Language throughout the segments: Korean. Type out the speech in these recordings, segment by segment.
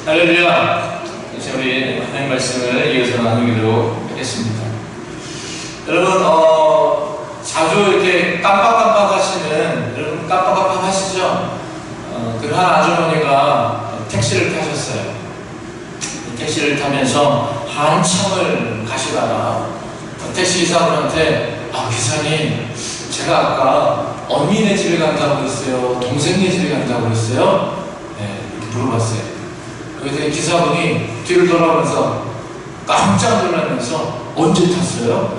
할렐루야! 이제 우리 하나님 말씀을 이어서 나누기로 하겠습니다. 여러분, 자주 이렇게 깜빡깜빡 하시는, 여러분 깜빡깜빡 하시죠? 그 한 아주머니가 택시를 타셨어요. 택시를 타면서 한참을 가시다가 택시 기사분한테 기사님, 제가 아까 언니네 집에 간다고 그랬어요? 동생네 집에 간다고 그랬어요? 네, 이렇게 물어봤어요. 그래서 기사분이 뒤를 돌아보면서 깜짝 놀라면서 언제 탔어요?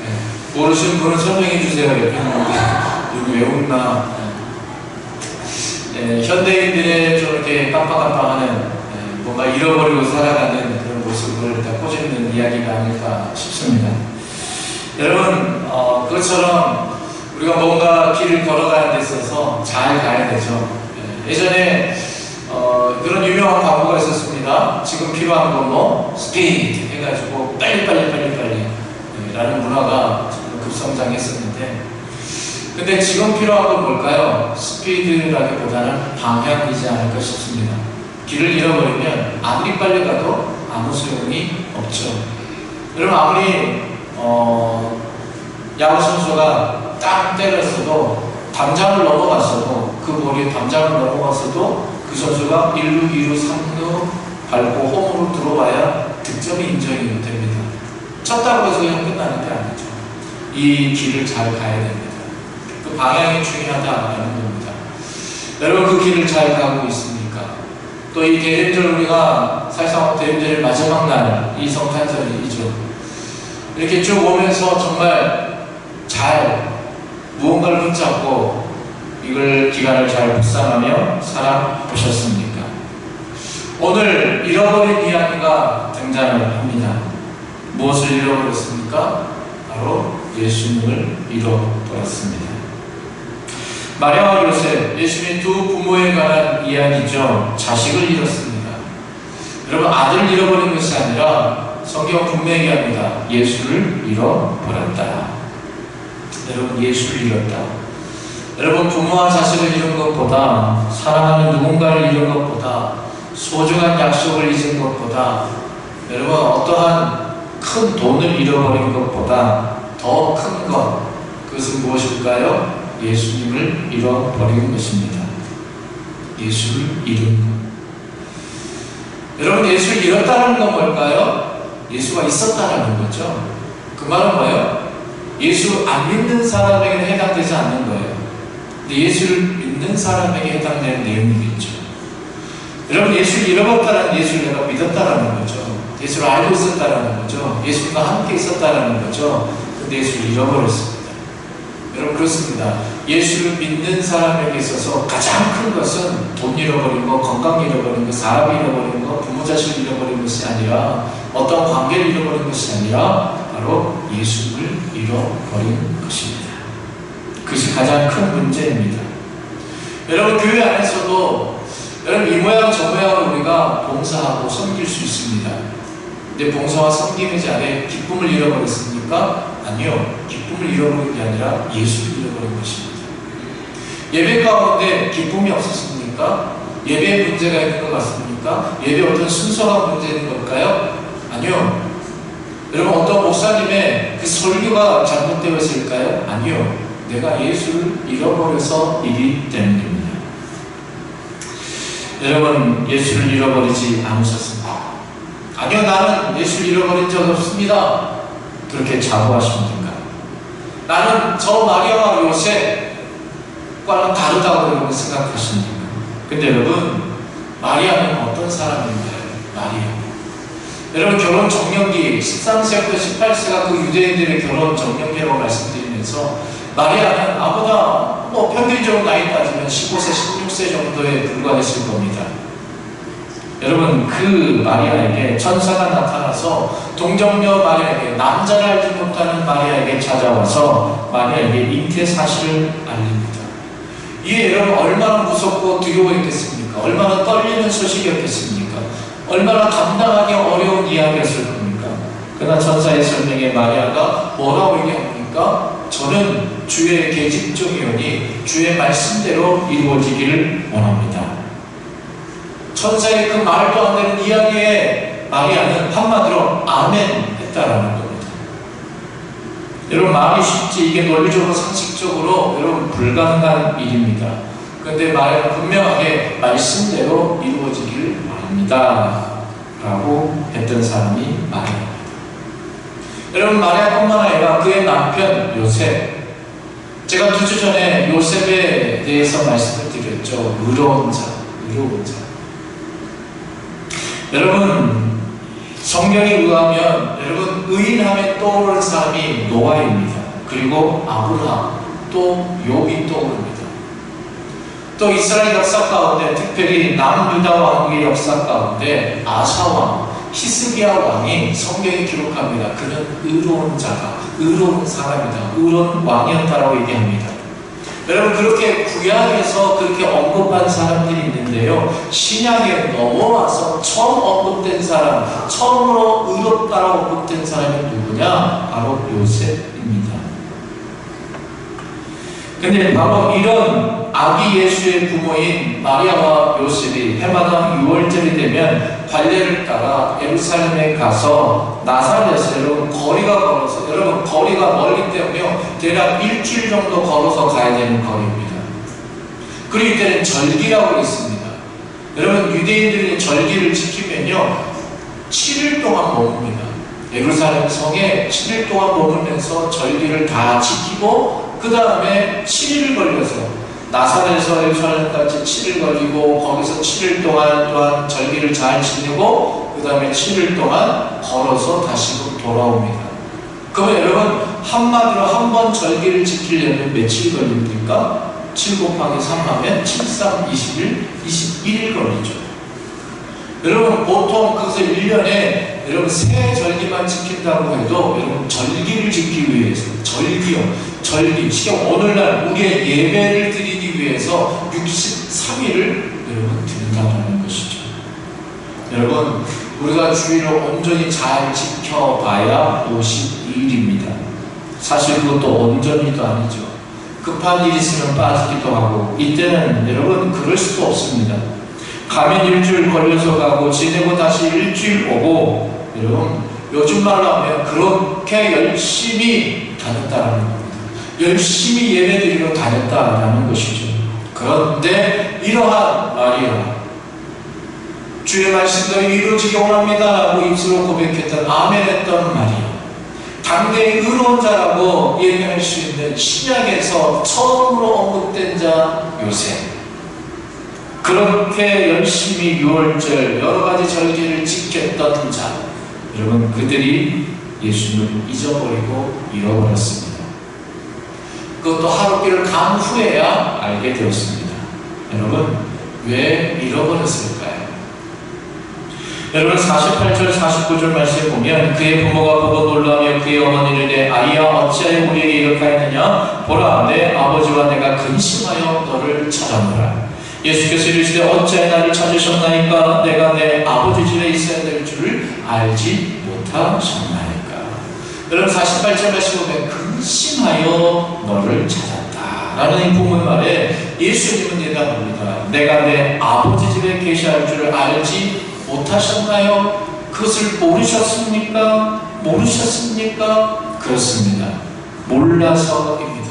네, 모르시는 분은 설명해 주세요. 여기 왜 웃나? 네, 현대인들의 좀 이렇게 깜빡깜빡하는 뭔가 잃어버리고 살아가는 그런 모습을 다 꼬집는 이야기가 아닐까 싶습니다. 여러분, 그것처럼 우리가 뭔가 길을 걸어가는 데 있어서 잘 가야 되죠. 예전에 그런 유명한 광고가 있었습니다. 지금 필요한 건 뭐? 스피드 해가지고 빨리 라는 문화가 급성장했었는데, 근데 지금 필요한 건 뭘까요? 스피드라기보다는 방향이지 않을까 싶습니다. 길을 잃어버리면 아무리 빨리 가도 아무 소용이 없죠. 여러분, 아무리 야구 선수가 딱 때렸어도 담장을 넘어갔어도, 그 볼이 담장을 넘어갔어도 그 선수가 1루, 2루, 3루 밟고 홈으로 들어와야 득점이 인정이 됩니다. 쳤다고 해서 그냥 끝나는 게 아니죠. 이 길을 잘 가야 됩니다. 그 방향이 중요하다는 겁니다. 여러분, 그 길을 잘 가고 있습니까? 또 이 대림절, 우리가 사실상 대림절의 마지막 날, 이 성탄절이죠. 이렇게 쭉 오면서 정말 잘 무언가를 붙잡고 이걸 기간을 잘 묵상하며 살아보셨습니까? 오늘 잃어버린 이야기가 등장을 합니다. 무엇을 잃어버렸습니까? 바로 예수님을 잃어버렸습니다. 마리아와 요셉, 예수님의 두 부모에 관한 이야기죠. 자식을 잃었습니다. 여러분, 아들을 잃어버린 것이 아니라 성경 분명히 합니다. 예수를 잃어버렸다. 여러분, 예수를 잃었다. 여러분, 부모와 자식을 잃은 것보다, 사랑하는 누군가를 잃은 것보다, 소중한 약속을 잊은 것보다, 여러분, 어떠한 큰 돈을 잃어버린 것보다 더 큰 것, 그것은 무엇일까요? 예수님을 잃어버린 것입니다. 예수를 잃은 것. 여러분, 예수를 잃었다는 건 뭘까요? 예수가 있었다는 거죠. 그 말은 뭐예요? 예수 안 믿는 사람에게는 해당되지 않는 거예요. 근데 예수를 믿는 사람에게 해당되는 내용이겠죠. 여러분, 예수를 잃어버렸다는, 예수를 내가 믿었다는 거죠. 예수를 알고 있었다는 거죠. 예수님과 함께 있었다는 거죠. 근데 예수를 잃어버렸습니다. 여러분, 그렇습니다. 예수를 믿는 사람에게 있어서 가장 큰 것은 돈 잃어버린 거, 건강 잃어버린 거, 사람 잃어버린 거, 부모 자식 잃어버린 것이 아니라, 어떤 관계를 잃어버린 것이 아니라 바로 예수를 잃어버린 것입니다. 그것이 가장 큰 문제입니다. 여러분, 교회 안에서도 여러분, 이 모양 저 모양으로 우리가 봉사하고 섬길 수 있습니다. 근데 봉사와 섬김의 자리에 기쁨을 잃어버렸습니까? 아니요. 기쁨을 잃어버린 게 아니라 예수를 잃어버린 것입니다. 예배 가운데 기쁨이 없었습니까? 예배에 문제가 있는 것 같습니까? 예배 어떤 순서가 문제인 걸까요? 아니요. 여러분, 어떤 목사님의 그 설교가 잘못되어 있을까요? 아니요. 내가 예수를 잃어버려서 이기 때문입니다. 여러분, 예수를 잃어버리지 않으셨습니다. 아니요, 나는 예수를 잃어버린 적 없습니다. 그렇게 자부하십니까? 나는 저 마리아와 요셉과는 다르다고 여러분 생각하십니까? 근데 여러분, 마리아는 어떤 사람인가요? 마리아. 여러분, 결혼 정년기 13세부터 18세가 그 유대인들의 결혼 정년기라고 말씀드리면서, 마리아는 나보다 평균적으로 나이 따지면 15세, 16세 정도에 불과했을 겁니다. 여러분, 그 마리아에게 천사가 나타나서 동정녀 마리아에게, 남자를 알지 못하는 마리아에게 찾아와서 마리아에게 잉태 사실을 알립니다. 이게 여러분 얼마나 무섭고 두려워했겠습니까? 얼마나 떨리는 소식이었겠습니까? 얼마나 감당하기 어려운 이야기였을 겁니까? 그러나 천사의 설명에 마리아가 뭐라고 얘기합니까? 저는 주의 계집종이오니 주의 말씀대로 이루어지기를 원합니다. 천사의 그 말도 안 되는 이야기에 마리아는 한마디로 아멘 했다라는 겁니다. 여러분, 말이 쉽지 이게 논리적으로 상식적으로 여러분 불가능한 일입니다. 그런데 마리아는 분명하게 말씀대로 이루어지기를 바랍니다 라고 했던 사람이 마리아입니다. 여러분, 마리아뿐만 아니라 그의 남편 요셉, 제가 2주 전에 요셉에 대해서 말씀을 드렸죠. 의로운 자. 여러분, 성경에 의하면 여러분 의인하면 떠오르는 사람이 노아입니다. 그리고 아브라함, 또 욥이 떠오릅니다. 또 이스라엘 역사 가운데 특별히 남유다 왕국의 역사 가운데 아사왕, 히스기야 왕이 성경에 기록합니다. 그는 의로운 자다, 의로운 사람이다, 의로운 왕이었다라고 얘기합니다. 여러분, 그렇게 구약에서 그렇게 언급한 사람들이 있는데요, 신약에 넘어와서 처음 언급된 사람, 처음으로 의롭다라고 언급된 사람이 누구냐? 바로 요셉입니다. 근데 바로 이런 아기 예수의 부모인 마리아와 요셉이 해마다 6월절이 되면 관례를 따라 예루살렘에 가서 나사렛에서 여러분 거리가 멀기 때문에 대략 일주일 정도 걸어서 가야 되는 거리입니다. 그리고 이때는 절기라고 있습니다. 여러분, 유대인들이 절기를 지키면요 7일 동안 머뭅니다. 예루살렘 성에 7일 동안 머물면서 절기를 다 지키고 그 다음에 7일 걸려서 나사렛에서 예루살렘까지 7일 걸리고 거기서 7일 동안 또한 절기를 잘 지내고 그 다음에 7일 동안 걸어서 다시금 돌아옵니다. 그러면 여러분, 한마디로 한 번 절기를 지키려면 며칠 걸립니까? 7 곱하기 3 하면 7, 3, 20일, 21일 걸리죠. 여러분, 보통 그것을 1년에 여러분 세 절기만 지킨다고 해도 여러분 절기를 지키기 위해서 절기 시경 오늘날 우리의 예배를 드리기 위해서 63일을 여러분 드린다는 것이죠. 여러분, 우리가 주일을 온전히 잘 지켜봐야 52일입니다. 사실 그것도 온전히도 아니죠. 급한 일이 있으면 빠지기도 하고, 이때는 여러분 그럴 수도 없습니다. 가면 일주일 걸려서 가고 지내고 다시 일주일 오고, 여러분 요즘 말로 하면 그렇게 열심히 다녔다라는 겁니다. 열심히 예배드리러 다녔다라는 것이죠. 그런데 이러한 마리아, 주의 말씀대로 이루어지기 원합니다 라고 입술로 고백했던 아멘했던 마리아, 당대의 의로운 자라고 얘기할 수 있는 신약에서 처음으로 언급된 자 요셉, 그렇게 열심히 6월절 여러가지 절기를 지켰던 자, 여러분 그들이 예수님을 잊어버리고 잃어버렸습니다. 그것도 하루길을 간 후에야 알게 되었습니다. 여러분, 왜 잃어버렸을까요? 여러분, 48절 49절 말씀에 보면 그의 부모가 보고 놀라며 그의 어머니를 내 아이야 어찌하여 우리에게 이렇게 하였느냐? 보라, 내 아버지와 내가 근심하여 너를 찾아노라. 예수께서 이르시되 어찌하여 나를 찾으셨나이까? 내가 내 아버지 집에 있어야 될 줄을 알지 못하셨나이까? 여러분, 48절 말씀 보면 근심하여 너를 찾았다 라는 이 본문 말에 예수님은 대답합니다. 내가 내 아버지 집에 계셔야 할 줄을 알지 못하셨나요? 그것을 모르셨습니까? 그렇습니다. 몰라서입니다.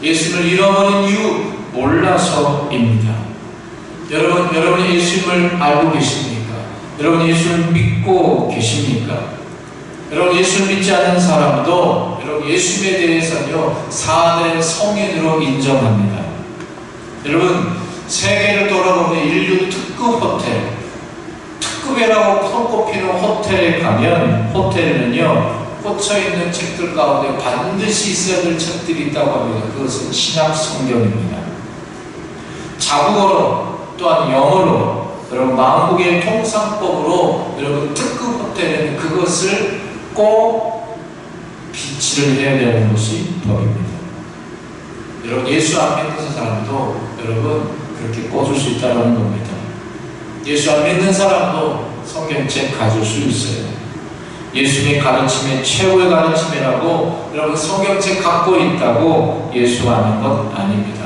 예수님을 잃어버린 이유 몰라서입니다. 여러분이 예수님을 알고 계십니까? 여러분 예수를 믿고 계십니까? 여러분 예수를 믿지 않는 사람도 여러분 예수님에 대해서는요 사안의 성인으로 인정합니다. 여러분 세계를 돌아보면 인류 특급 호텔, 특급이라고 손꼽히는 호텔에 가면 호텔에는요 꽂혀있는 책들 가운데 반드시 있어야 될 책들이 있다고 합니다. 그것은 신약 성경입니다. 자국어로 또한 영어로 여러분 만국의 통상법으로 여러분 특급 호텔에는 그것을 꼭 비치를 해야 되는 것이 법입니다. 여러분 예수 안 믿는 사람도 여러분 그렇게 꽂을 수 있다는 겁니다. 예수 안 믿는 사람도 성경책 가질 수 있어요. 예수님의 가르침이 최고의 가르침이라고 여러분 성경책 갖고 있다고 예수 아는 것 아닙니다.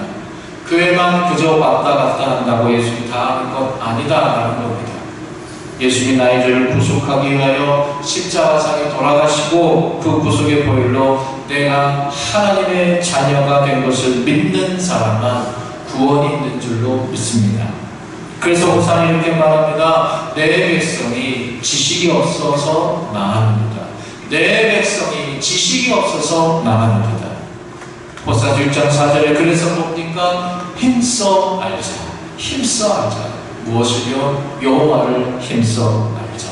교회만 그저 왔다 갔다 한다고 예수님 다 아는 것 아니다라는 겁니다. 예수님이 나의 죄를 구속하기 위하여 십자가상에 돌아가시고 그 구속의 보혈로 내가 하나님의 자녀가 된 것을 믿는 사람만 구원이 있는 줄로 믿습니다. 그래서 호사는 이렇게 말합니다. 내 백성이 지식이 없어서 망합니다. 내 백성이 지식이 없어서 망합니다. 호사 1장 4절에 그래서 뭡니까? 힘써 알자. 힘써 알자. 무엇을요? 여호와를 힘써 알자.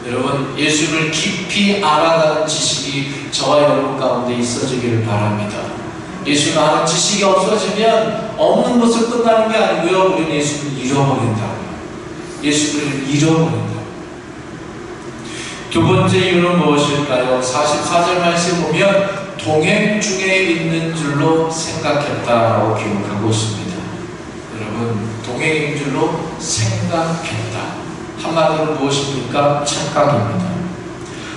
여러분, 예수를 깊이 알아가는 지식이 저와 여러분 가운데 있어지기를 바랍니다. 예수를 아는 지식이 없어지면 없는 것을 끝나는 게 아니고요, 우리는 예수를 잃어버린다고요. 예수를 잃어버린다. 두 번째 이유는 무엇일까요? 44절 말씀 보면 동행 중에 있는 줄로 생각했다라고 기록하고 있습니다. 여러분, 동행인 줄로 생각했다. 한마디로 무엇입니까? 착각입니다.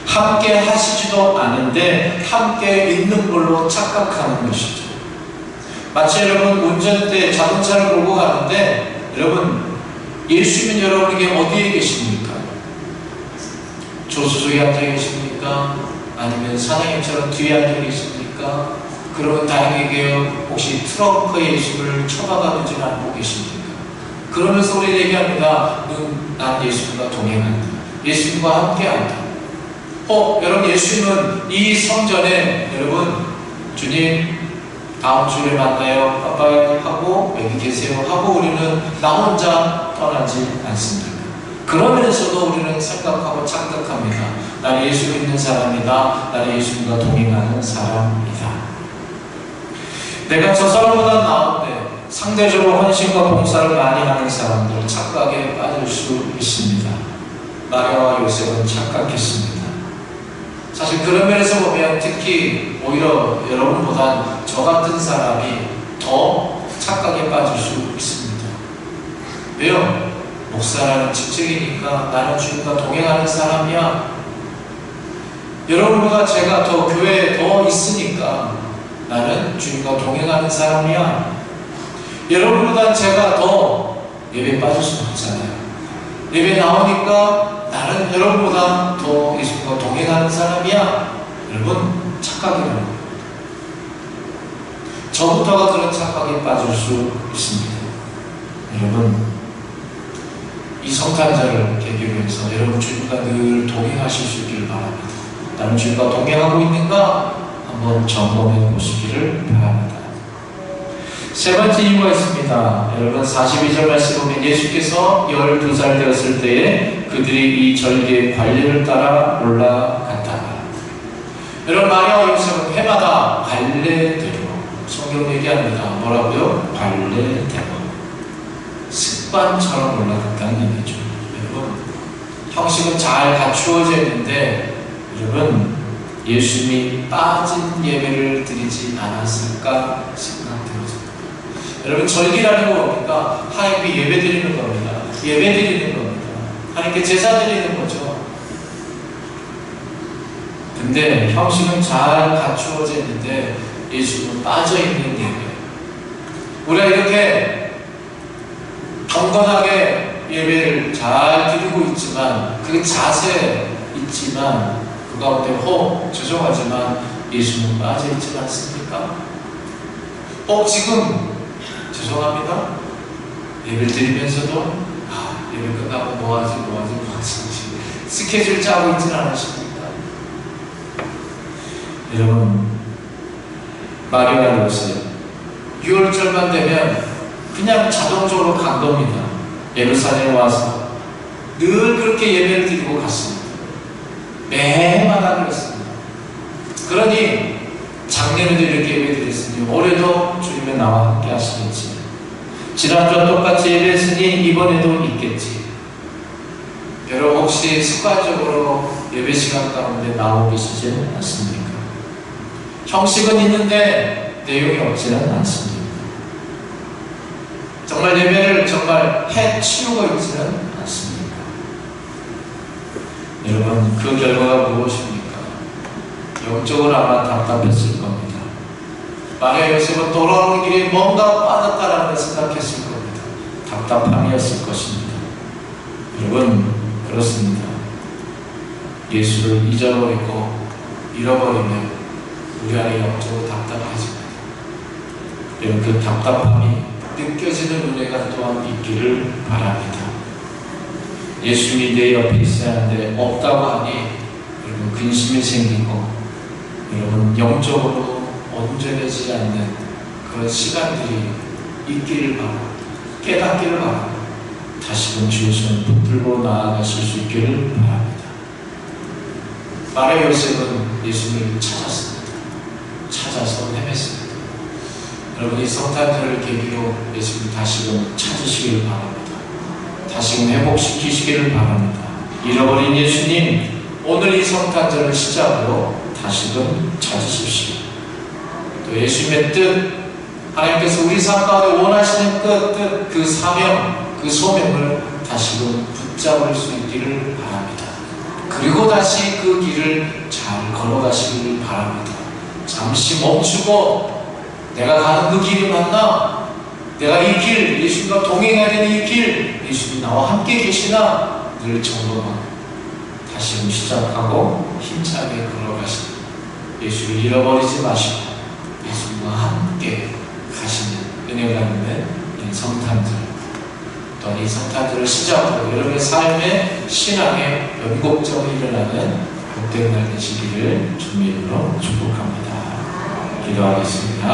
함께 하시지도 않은데 함께 있는 걸로 착각하는 것이죠. 마치 여러분 운전대 자동차를 몰고 가는데 여러분 예수님은 여러분에게 어디에 계십니까? 조수석에 앉아 계십니까? 아니면 사장님처럼 뒤에 앉아 계십니까? 그러면 다행이게요, 혹시 트렁크에 예수를 처박아두지는 않고 계십니까? 그러면서 우리 얘기합니다. 난 예수님과 동행한다. 예수님과 함께한다. 여러분, 예수님은 이 성전에 여러분 주님 다음 주에 만나요 빠빠이 하고 여기 계세요 하고 우리는 나 혼자 떠나지 않습니다. 그러면서도 우리는 생각하고 착각합니다. 나는 예수 믿는 사람이다. 나는 예수님과 동행하는 사람이다. 내가 저 사람보다 나은데 상대적으로 헌신과 봉사를 많이 하는 사람들 착각에 빠질 수 있습니다. 마리아와 요셉은 착각했습니다. 사실 그런 면에서 보면 특히 오히려 여러분보다 저 같은 사람이 더 착각에 빠질 수 있습니다. 왜요? 목사라는 직책이니까 나는 주님과 동행하는 사람이야. 여러분보다 제가 더 교회에 더 있으니까 나는 주님과 동행하는 사람이야. 여러분보다 제가 더 예배 빠질 수는 없잖아요. 예배 나오니까 나는 여러분보다 더 예수님과 동행하는 사람이야. 여러분, 착각이라는 겁니다. 저부터가 그런 착각에 빠질 수 있습니다. 여러분, 이 성탄절을 계기로 해서 여러분 주님과 늘 동행하실 수 있기를 바랍니다. 나는 주님과 동행하고 있는가 한번 점검해 보시기를 바랍니다. 세 번째 이유가 있습니다. 여러분 42절 말씀 보면 예수께서 12살 되었을 때에 그들이 이 절기의 관례를 따라 올라갔다. 여러분 마리아와 요셉은 해마다 관례대로 성경 얘기합니다. 뭐라고요? 관례대로 습관처럼 올라갔다는 얘기죠. 여러분 형식은 잘 갖추어져 있는데 여러분 예수님이 빠진 예배를 드리지 않았을까 생각되어집니다. 여러분 절기라는 거 뭡니까? 하나님께 예배 드리는 겁니다. 예배 드리는 겁니다. 하나님께 제사 드리는 거죠. 근데 형식은 잘 갖추어져 있는데 예수님은 빠져있는 예배. 우리가 이렇게 경건하게 예배를 잘 드리고 있지만 그 자세 있지만 그 가운데 죄송하지만 예수는 빠져있지 않습니까? 지금 죄송합니다. 예배를 드리면서도 예배 끝나고 뭐하지 스케줄 짜고 있지는 않으십니까? 여러분 마리아와 요셉 6월절만 되면 그냥 자동적으로 간 겁니다. 예루살렘에 와서 늘 그렇게 예배를 드리고 갔습니다. 매해마다 그랬습니다. 그러니 작년에도 이렇게 예배 드렸으니 올해도 주님의 나와 함께 하시겠지. 지난주와 똑같이 예배했으니 이번에도 있겠지. 여러분 혹시 습관적으로 예배 시간 가운데 나오고 계시지는 않습니까? 형식은 있는데 내용이 없지는 않습니다. 정말 예배를 정말 해치우고 있지는 않습니다. 여러분, 그 결과가 무엇입니까? 영적으로 아마 답답했을 겁니다. 마리아 요셉은 돌아오는 길에 뭔가 빠졌다라는 걸 생각했을 겁니다. 답답함이었을 것입니다. 여러분, 그렇습니다. 예수를 잊어버리고 잃어버리면 우리 안에 영적으로 답답해집니다. 여러분, 그 답답함이 느껴지는 은혜가 또한 있기를 바랍니다. 예수님이 내 옆에 있어야 하는데 없다고 하니 여러분 근심이 생기고 여러분 영적으로 온전해지지 않는 그런 시간들이 있기를 바랍니다. 깨닫기를 바랍니다. 다시금 주의 손을 붙들고 나아가실 수 있기를 바랍니다. 마리아 요셉은 예수님을 찾았습니다. 찾아서 헤맸습니다. 여러분, 이 성탄절을 계기로 예수님 다시금 찾으시기를 바랍니다. 다시금 회복시키시기를 바랍니다. 잃어버린 예수님, 오늘 이 성탄절을 시작으로 다시금 찾으십시오. 또 예수님의 뜻, 하나님께서 우리 삶 가운데 원하시는 뜻, 그 사명, 그 소명을 다시금 붙잡을 수 있기를 바랍니다. 그리고 다시 그 길을 잘 걸어가시기를 바랍니다. 잠시 멈추고 내가 가는 그 길이 맞나? 내가 이 길, 예수님과 동행해야 되는 이 길, 예수님 나와 함께 계시나? 늘 점검하고 다시 시작하고 힘차게 걸어가시는 예수를 잃어버리지 마시고 예수님과 함께 가시는 은혜가 있는 이 성탄절, 또한 이 성탄절을 시작으로 여러분의 삶의 신앙의 변곡점이 일어나는 복된 날 되시기를 주님으로 축복합니다. 기도하겠습니다.